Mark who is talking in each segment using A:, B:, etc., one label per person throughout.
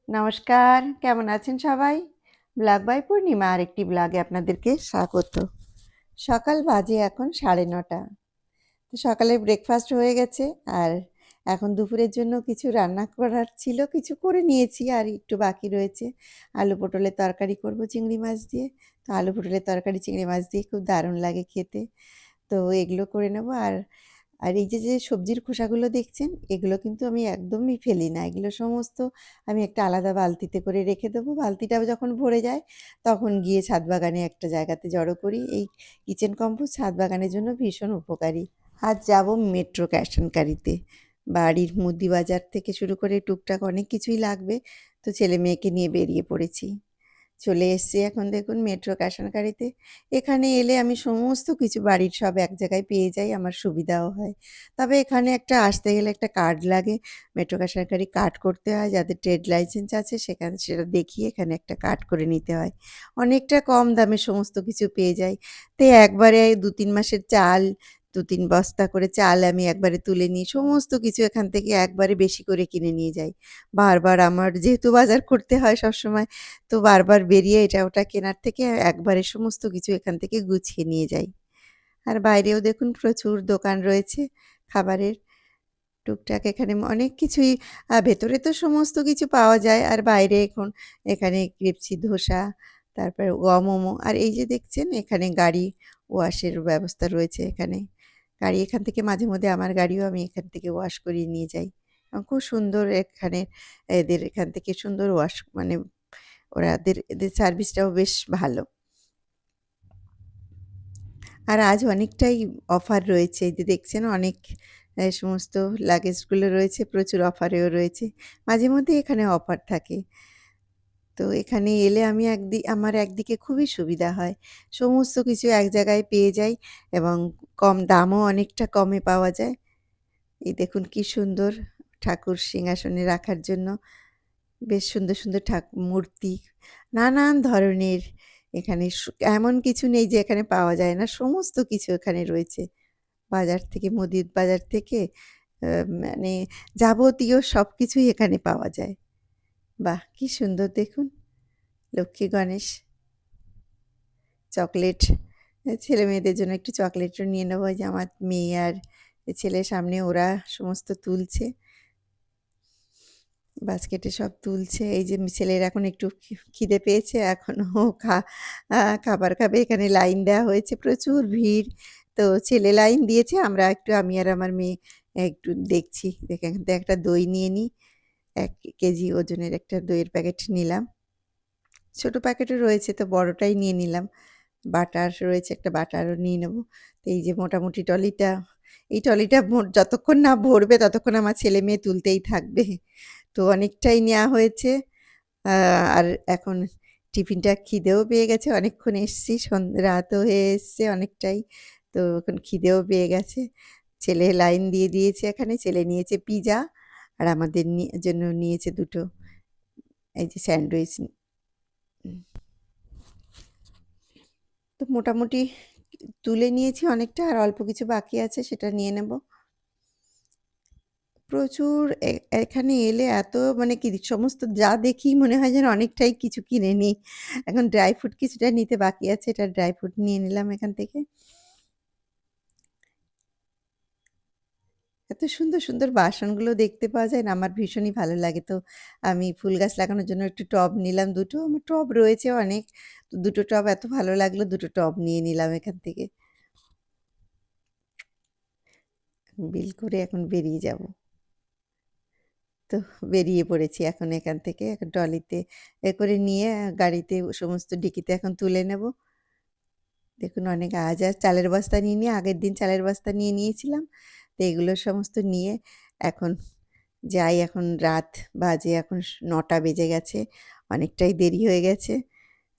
A: নমস্কার, কেমন আছেন সবাই? ব্লগ বাই পূর্ণিমা আরেকটি ব্লগে আপনাদেরকে স্বাগত। সকাল বাজে এখন 9:30। তো সকালে ব্রেকফাস্ট হয়ে গেছে আর এখন দুপুরের জন্য কিছু রান্না করার ছিল, কিছু করে নিয়েছি আর একটু বাকি রয়েছে। আলু পটলের তরকারি করব চিংড়ি মাছ দিয়ে। তো আলু পটলের তরকারি চিংড়ি মাছ দিয়ে খুব দারুণ লাগে খেতে। তো এগুলো করে নেব আর এই যে সবজির খোসাগুলো দেখছেন, এগুলো কিন্তু আমি একদমই ফেলি না। এগুলো সমস্ত আমি একটা আলাদা বালতিতে করে রেখে দেবো। বালতিটাও যখন ভরে যায়, তখন গিয়ে ছাদ বাগানে একটা জায়গাতে জড়ো করি। এই কিচেন কম্পোস্ট ছাদ বাগানের জন্য ভীষণ উপকারী। আজ যাব মেট্রো ক্যাশ অ্যান্ড ক্যারিতে। বাড়ির মুদি বাজার থেকে শুরু করে টুকটাক অনেক কিছুই লাগবে। তো ছেলে মেয়েকে নিয়ে বেরিয়ে পড়েছি। চলে এসেছি এখন দেখুন মেট্রো ক্যাশনকারিতে। এখানে এলে আমি সমস্ত কিছু বাড়ির সব এক জায়গায় পেয়ে যাই, আমার সুবিধাও হয়। তবে এখানে একটা আসতে গেলে একটা কার্ড লাগে। মেট্রো ক্যাশনকারি কার্ড করতে হয়, যাদের ট্রেড লাইসেন্স আছে সেখানে সেটা দেখিয়ে এখানে একটা কার্ড করে নিতে হয়। অনেকটা কম দামে সমস্ত কিছু পেয়ে যাই। তো একবারে ২-৩ মাসের চাল, ২-৩ বস্তা করে চাল আমি একবারে তুলে নিই। সমস্ত কিছু এখান থেকে একবারে বেশি করে কিনে নিয়ে যাই। বারবার আমার যেহেতু বাজার করতে হয় সবসময়, তো বারবার বেরিয়ে এটা ওটা কেনার থেকে একবারে সমস্ত কিছু এখান থেকে গুছিয়ে নিয়ে যাই। আর বাইরেও দেখুন প্রচুর দোকান রয়েছে খাবারের। টুকটাক এখানে অনেক কিছুই ভেতরে তো সমস্ত কিছু পাওয়া যায় আর বাইরে এখন এখানে ক্রিপসি ধোসা, তারপরে মোমো আর এই যে দেখছেন এখানে গাড়ি ওয়াশের ব্যবস্থা রয়েছে এখানে। গাড়ি এখান থেকে মাঝে মধ্যে আমার গাড়িও আমি এখান থেকে ওয়াশ করিয়ে নিয়ে যাই। খুব সুন্দর এখানে এদের এখান থেকে সুন্দর ওয়াশ মানে এদের সার্ভিসটাও বেশ ভালো। আর আজ অনেকটাই অফার রয়েছে। এই যে দেখছেন অনেক সমস্ত লাগেজগুলো রয়েছে, প্রচুর অফারেও রয়েছে। মাঝে মধ্যে এখানে অফার থাকে। তো এখানে এলে আমি আমার একদিকে খুবই সুবিধা হয়। সমস্ত কিছু এক জায়গায় পেয়ে যাই এবং কম দামও অনেকটা কমে পাওয়া যায়। এই দেখুন কি সুন্দর ঠাকুর সিংহাসনে রাখার জন্য বেশ সুন্দর, সুন্দর মূর্তি, নানান ধরনের এখানে এমন কিছু নেই যে এখানে পাওয়া যায় না। সমস্ত কিছু এখানে রয়েছে। বাজার থেকে মুদির বাজার থেকে মানে যাবতীয় সবকিছুই এখানে পাওয়া যায়। বাহ! কি সুন্দর দেখুন। লক্ষ্মী গণেশ, চকলেট, ছেলেমেয়েদের জন্য একটু চকলেটও নিয়ে নেবো। এই যে আমার মেয়ে আর ছেলের সামনে ওরা সমস্ত তুলছে। বাস্কেটে সব তুলছে। এই যে ছেলের এখন একটু খিদে পেয়েছে। এখন ও খাবার খাবে। এখানে লাইন দেওয়া হয়েছে। প্রচুর ভিড়। তো ছেলে লাইন দিয়েছে। আমি আর আমার মেয়ে একটু দেখছি। দেখে এখান থেকে একটা দই নিয়ে নিই। ১ কেজি ওজনের একটা দইয়ের প্যাকেট নিলাম। ছোট প্যাকেটও রয়েছে তো বড়টাই নিয়ে নিলাম। বাটার রয়েছে, একটা বাটারও নিয়ে নেব। তো এই যে মোটামুটি এই ট্রলিটা যতক্ষণ না ভরবে ততক্ষণ আমার ছেলে-মেয়ে তুলতেই থাকবে। তো অনেকটাই নেওয়া হয়েছে। আ আর এখন টিফিনটা খিদেও পেয়ে গেছে। অনেকক্ষণ এসছি, রাতও হয়ে এসছে অনেকটাই। তো এখন খিদেও পেয়ে গেছে। ছেলে লাইন দিয়ে দিয়েছে এখানে। ছেলে নিয়েছে পিজা আর আমাদের জন্য নিয়েছে ২ টো এই যে স্যান্ডউইচ। তো মোটামুটি তুলে নিয়েছি অনেকটা আর অল্প কিছু বাকি আছে সেটা নিয়ে নেব। প্রচুর এখানে এলে এত মানে কি সমস্ত যা দেখি মনে হয় যেন অনেকটাই কিছু কিনে নিই। এখন ড্রাই ফ্রুট কিছুটা নিতে বাকি আছে। এটা ড্রাই ফ্রুট নিয়ে নিলাম এখান থেকে। এত সুন্দর, সুন্দর বাসনগুলো দেখতে পাওয়া যায় না আমার ভীষণই ভালো লাগে। তো আমি ফুল গাছ লাগানোর জন্য একটু টব নিলাম ২ টো। আমার টব রয়েছে অনেক। তো ২ টো টব এত ভালো লাগলো ২ টো টব নিয়ে নিলাম এখান থেকে। বিল করে এখন বেরিয়ে যাব। তো বেরিয়ে পড়েছি এখন এখান থেকে। এখন ট্রলিতে করে নিয়ে গাড়িতে সমস্ত ডিকিতে এখন তুলে নেব। দেখুন অনেক চালের বস্তা আগের দিন চালের বস্তা নিয়ে নিয়েছিলাম। তো এগুলো সমস্ত নিয়ে এখন যাই। এখন রাত বাজে এখন ৯টা বেজে গেছে। অনেকটাই দেরি হয়ে গেছে।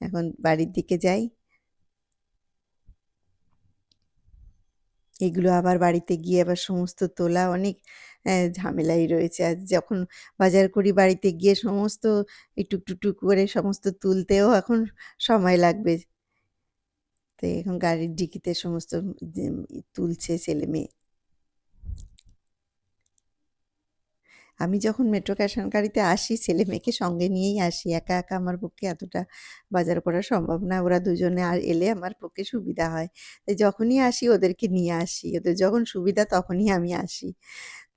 A: এখন বাড়ির দিকে যাই। এগুলো আবার বাড়িতে গিয়ে আবার সমস্ত তোলা অনেক ঝামেলাই রয়েছে। আর যখন বাজার করি বাড়িতে গিয়ে সমস্ত টুক করে সমস্ত তুলতেও এখন সময় লাগবে। তো এখন গাড়ির ডিকিতে সমস্ত যে তুলছে ছেলেমেয়ে। আমি যখন মেট্রো ক্যাশ অ্যান্ড ক্যারিতে আসি ছেলে-মেয়েকে সঙ্গে নিয়েই আসি। একা, একা আমার পক্ষে এতটা বাজার করা সম্ভব না। ওরা দুজনে এলে আমার পক্ষে সুবিধা হয়। তাই যখনই আসি ওদেরকে নিয়ে আসি। ওদের যখন সুবিধা তখনই আমি আসি।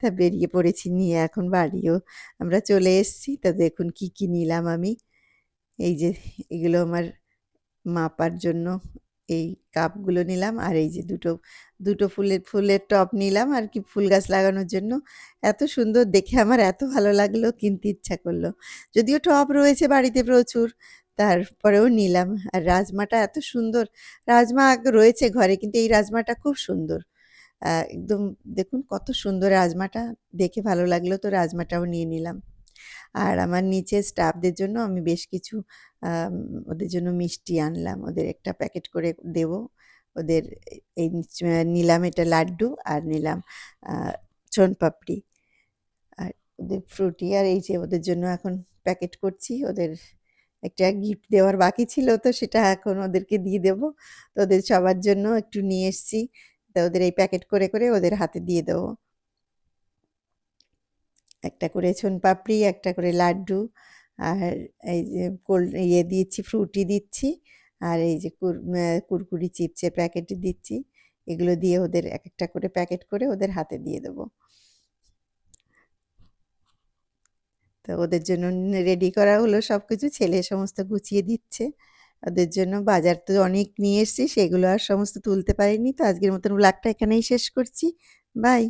A: তা বেরিয়ে পড়েছি নিয়ে এখন বাড়িও আমরা চলে এসেছি। তো দেখুন কি, কি নিলাম আমি। এই যে এগুলো আমার মাপার জন্য এই কাপগুলো নিলাম আর এই যে দুটো ফুলের টব নিলাম আর কি ফুল গাছ লাগানোর জন্য। এত সুন্দর দেখে আমার এত ভালো লাগলো কিনতে ইচ্ছা করলো। যদিও টব রয়েছে বাড়িতে প্রচুর, তারপরেও নিলাম। আর রাজমাটা এত সুন্দর, রাজমা রয়েছে ঘরে কিন্তু এই রাজমাটা খুব সুন্দর। একদম দেখুন কত সুন্দর রাজমাটা, দেখে ভালো লাগলো তো রাজমাটাও নিয়ে নিলাম। আর আমার নিচে স্টাফদের জন্য আমি বেশ কিছু আম ওদের জন্য মিষ্টি আনলাম। ওদের একটা প্যাকেট করে দেবো। ওদের এই নিলাম এটা লাড্ডু আর নিলাম আ সোনপাপড়ি। আর ওদের ফ্রুটি আর এই যে ওদের জন্য এখন প্যাকেট করছি। ওদের একটা গিফট দেওয়ার বাকি ছিল তো সেটা এখন ওদেরকে দিয়ে দেবো। তো ওদের সবার জন্য একটু নিয়ে এসছি। তো ওদের এই প্যাকেট করে, করে ওদের হাতে দিয়ে দেবো। একটা করে সোনপাপড়ি, একটা করে লাড্ডু আর এই যে দিচ্ছি ফ্রুটি দিচ্ছি আর এই যে কুরকুরি চিপসের প্যাকেট দিচ্ছি। এগুলো দিয়ে ওদের একেকটা করে প্যাকেট করে ওদের হাতে দিয়ে দেবো। তো ওদের জন্য রেডি করা হলো সবকিছু। ছেলে সমস্ত গুছিয়ে দিচ্ছে। ওদের জন্য বাজার তো অনেক নিয়ে এসেছি সেগুলো আর সমস্ত তুলতে পারিনি। তো আজকের মতন ব্লগটা এখানেই শেষ করছি। বাই।